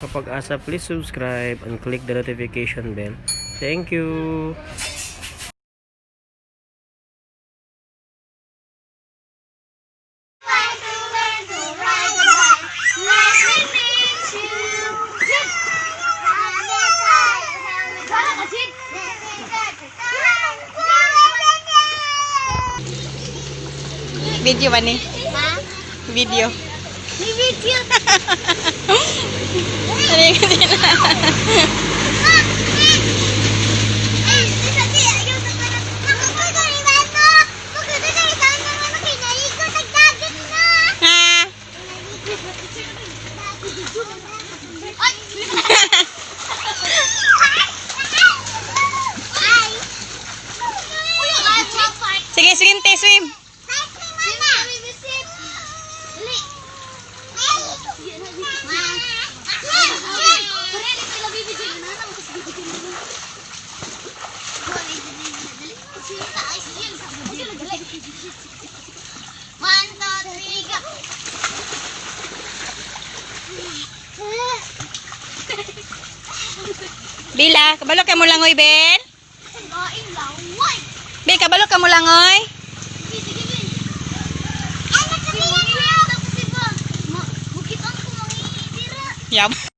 Kapag-asa, please subscribe and click the notification bell. Thank you. Video ba ni? Ha? Video. May video. Ano yung kanina? Ha? Sige, sige, te, swim. Bila, kabalo ka mo langoy, Ben? Ben, kabalo ka mo langoy? Yum.